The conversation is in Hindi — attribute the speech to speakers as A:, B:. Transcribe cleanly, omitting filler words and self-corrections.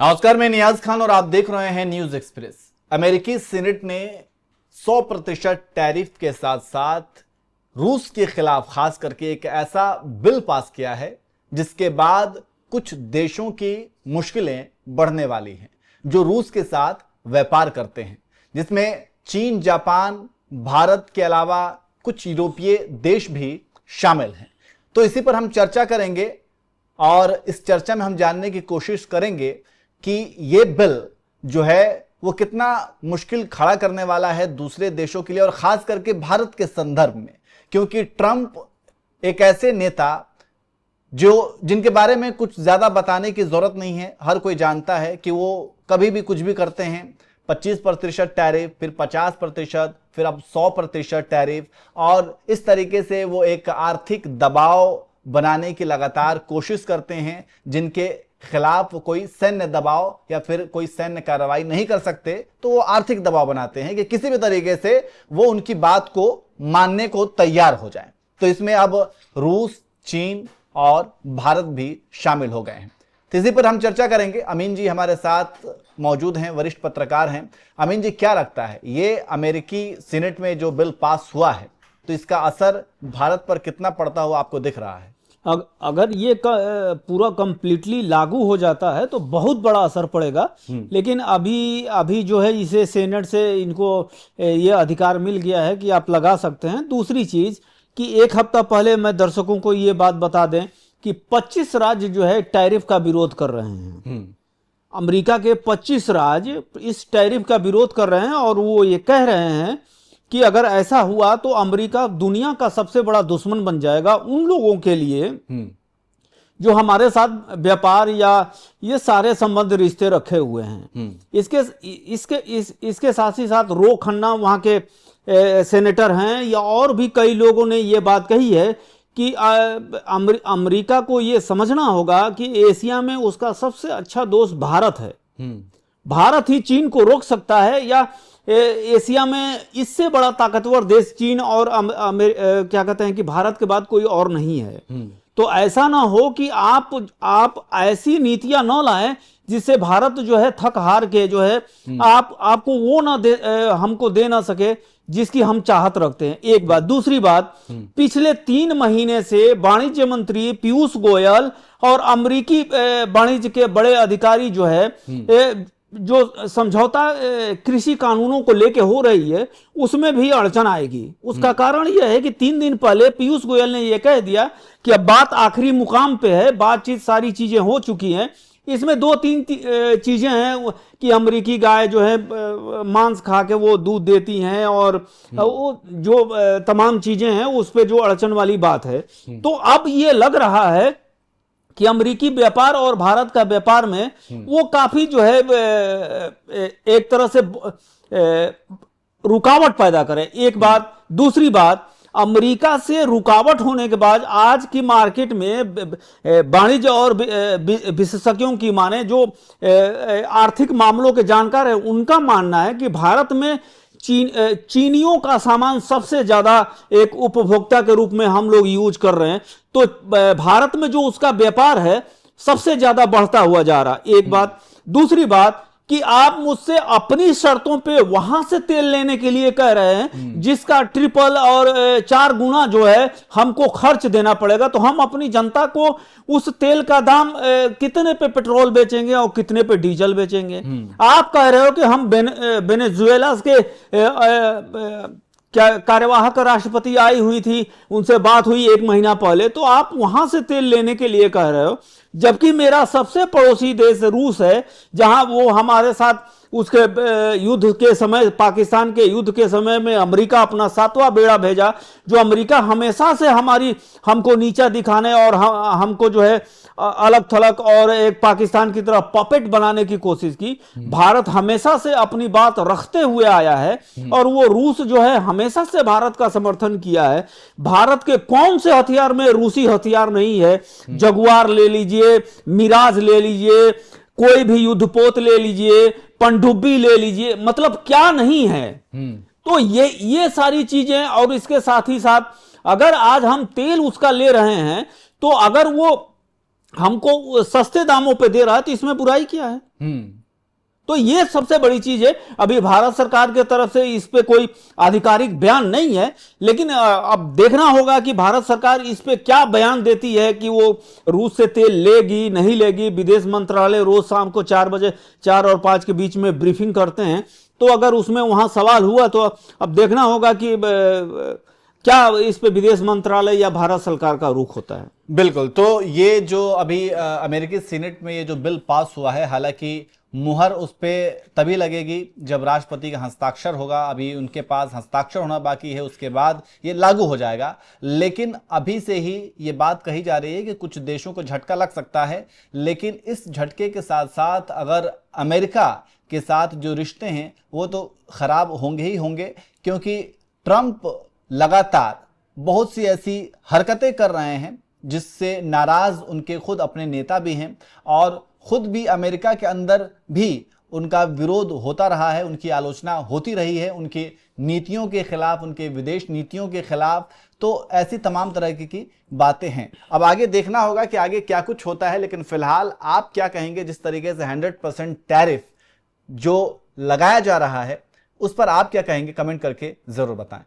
A: नमस्कार, मैं नियाज खान और आप देख रहे हैं न्यूज एक्सप्रेस। अमेरिकी सीनेट ने 100% टैरिफ के साथ साथ रूस के खिलाफ खास करके एक ऐसा बिल पास किया है जिसके बाद कुछ देशों की मुश्किलें बढ़ने वाली हैं जो रूस के साथ व्यापार करते हैं, जिसमें चीन, जापान, भारत के अलावा कुछ यूरोपीय देश भी शामिल हैं। तो इसी पर हम चर्चा करेंगे और इस चर्चा में हम जानने की कोशिश करेंगे कि ये बिल जो है वो कितना मुश्किल खड़ा करने वाला है दूसरे देशों के लिए और खास करके भारत के संदर्भ में, क्योंकि ट्रंप एक ऐसे नेता जिनके बारे में कुछ ज्यादा बताने की जरूरत नहीं है। हर कोई जानता है कि वो कभी भी कुछ भी करते हैं। 25% टैरिफ, फिर 50%, फिर अब 100% टैरिफ, और इस तरीके से वो एक आर्थिक दबाव बनाने की लगातार कोशिश करते हैं जिनके खिलाफ कोई सैन्य दबाव या फिर कोई सैन्य कार्रवाई नहीं कर सकते, तो वो आर्थिक दबाव बनाते हैं कि किसी भी तरीके से वो उनकी बात को मानने को तैयार हो जाए। तो इसमें अब रूस, चीन और भारत भी शामिल हो गए हैं। तो इसी पर हम चर्चा करेंगे। अमीन जी हमारे साथ मौजूद हैं, वरिष्ठ पत्रकार हैं। अमीन जी, क्या लगता है ये अमेरिकी सीनेट में जो बिल पास हुआ है तो इसका असर भारत पर कितना पड़ता हुआ आपको दिख रहा है?
B: अगर ये पूरा कंप्लीटली लागू हो जाता है तो बहुत बड़ा असर पड़ेगा, लेकिन अभी जो है इसे सेनेट से इनको ये अधिकार मिल गया है कि आप लगा सकते हैं। दूसरी चीज कि एक हफ्ता पहले मैं दर्शकों को ये बात बता दें कि 25 राज्य जो है टैरिफ का विरोध कर रहे हैं। अमेरिका के 25 राज्य इस टैरिफ का विरोध कर रहे हैं और वो ये कह रहे हैं कि अगर ऐसा हुआ तो अमेरिका दुनिया का सबसे बड़ा दुश्मन बन जाएगा उन लोगों के लिए जो हमारे साथ व्यापार या ये सारे संबंध रिश्ते रखे हुए हैं। इसके साथ ही साथ रो खन्ना वहाँ के सेनेटर हैं या और भी कई लोगों ने ये बात कही है कि अमेरिका को ये समझना होगा कि एशिया में उसका सबसे अच्छा दोस्त भारत है। भारत ही चीन को रोक सकता है, या एशिया में इससे बड़ा ताकतवर देश चीन और क्या कहते हैं कि भारत के बाद कोई और नहीं है। तो ऐसा ना हो कि आप ऐसी नीतियां न लाएं जिससे भारत जो है थक हार के जो है आपको वो ना दे, हमको दे ना सके जिसकी हम चाहत रखते हैं। एक बात। दूसरी बात, पिछले 3 महीने से वाणिज्य मंत्री पीयूष गोयल और अमेरिकी वाणिज्य के बड़े अधिकारी जो है जो समझौता कृषि कानूनों को लेके हो रही है उसमें भी अड़चन आएगी। उसका कारण यह है कि 3 दिन पहले पीयूष गोयल ने यह कह दिया कि अब बात आखिरी मुकाम पे है, बातचीत सारी चीजें हो चुकी हैं। इसमें 2-3 चीजें हैं कि अमेरिकी गाय जो है मांस खा के वो दूध देती हैं और वो जो तमाम चीजें हैं उस पे जो अड़चन वाली बात है। तो अब ये लग रहा है कि अमेरिकी व्यापार और भारत का व्यापार में वो काफी जो है एक तरह से रुकावट पैदा करे। एक बात। दूसरी बात, अमेरिका से रुकावट होने के बाद आज की मार्केट में वाणिज्य और विशेषज्ञों की माने जो आर्थिक मामलों के जानकार है उनका मानना है कि भारत में चीनियों का सामान सबसे ज्यादा एक उपभोक्ता के रूप में हम लोग यूज कर रहे हैं। तो भारत में जो उसका व्यापार है सबसे ज्यादा बढ़ता हुआ जा रहा। एक बात। दूसरी बात कि आप मुझसे अपनी शर्तों पे वहां से तेल लेने के लिए कह रहे हैं जिसका ट्रिपल और 4 गुना जो है हमको खर्च देना पड़ेगा। तो हम अपनी जनता को उस तेल का दाम कितने पे पेट्रोल बेचेंगे और कितने पे डीजल बेचेंगे? आप कह रहे हो कि हम वेनेजुएला के क्या कार्यवाहक राष्ट्रपति आई हुई थी, उनसे बात हुई 1 महीना पहले, तो आप वहां से तेल लेने के लिए कह रहे हो, जबकि मेरा सबसे पड़ोसी देश रूस है जहां वो हमारे साथ उसके युद्ध के समय, पाकिस्तान के युद्ध के समय में अमेरिका अपना 7वां बेड़ा भेजा, जो अमेरिका हमेशा से हमको नीचा दिखाने और हमको जो है अलग थलग और एक पाकिस्तान की तरह पपेट बनाने की कोशिश की। भारत हमेशा से अपनी बात रखते हुए आया है और वो रूस जो है हमेशा से भारत का समर्थन किया है। भारत के कौन से हथियार में रूसी हथियार नहीं है? जगुआर ले लीजिए, मिराज ले लीजिए, कोई भी युद्धपोत ले लीजिए, पनडुब्बी ले लीजिए, मतलब क्या नहीं है। तो ये सारी चीजें, और इसके साथ ही साथ अगर आज हम तेल उसका ले रहे हैं तो अगर वो हमको सस्ते दामों पे दे रहा है, तो इसमें बुराई क्या है? तो ये सबसे बड़ी चीज है। अभी भारत सरकार की तरफ से इस पे कोई आधिकारिक बयान नहीं है, लेकिन अब देखना होगा कि भारत सरकार इस पे क्या बयान देती है कि वो रूस से तेल लेगी नहीं लेगी। विदेश मंत्रालय रोज शाम को 4 बजे, 4 और 5 के बीच में ब्रीफिंग करते हैं, तो अगर उसमें वहां सवाल हुआ तो अब देखना होगा कि क्या इस पे विदेश मंत्रालय या भारत सरकार का रुख होता है।
A: बिल्कुल। तो ये जो अभी अमेरिकी सीनेट में ये जो बिल पास हुआ है, हालांकि मुहर उस पर तभी लगेगी जब राष्ट्रपति का हस्ताक्षर होगा। अभी उनके पास हस्ताक्षर होना बाकी है, उसके बाद ये लागू हो जाएगा। लेकिन अभी से ही ये बात कही जा रही है कि कुछ देशों को झटका लग सकता है, लेकिन इस झटके के साथ साथ अगर अमेरिका के साथ जो रिश्ते हैं वो तो खराब होंगे ही होंगे, क्योंकि ट्रंप लगातार बहुत सी ऐसी हरकतें कर रहे हैं जिससे नाराज उनके खुद अपने नेता भी हैं, और खुद भी अमेरिका के अंदर भी उनका विरोध होता रहा है, उनकी आलोचना होती रही है उनकी नीतियों के खिलाफ, उनके विदेश नीतियों के खिलाफ। तो ऐसी तमाम तरह की बातें हैं। अब आगे देखना होगा कि आगे क्या कुछ होता है, लेकिन फिलहाल आप क्या कहेंगे जिस तरीके से 100% टैरिफ जो लगाया जा रहा है उस पर आप क्या कहेंगे, कमेंट करके जरूर बताएं।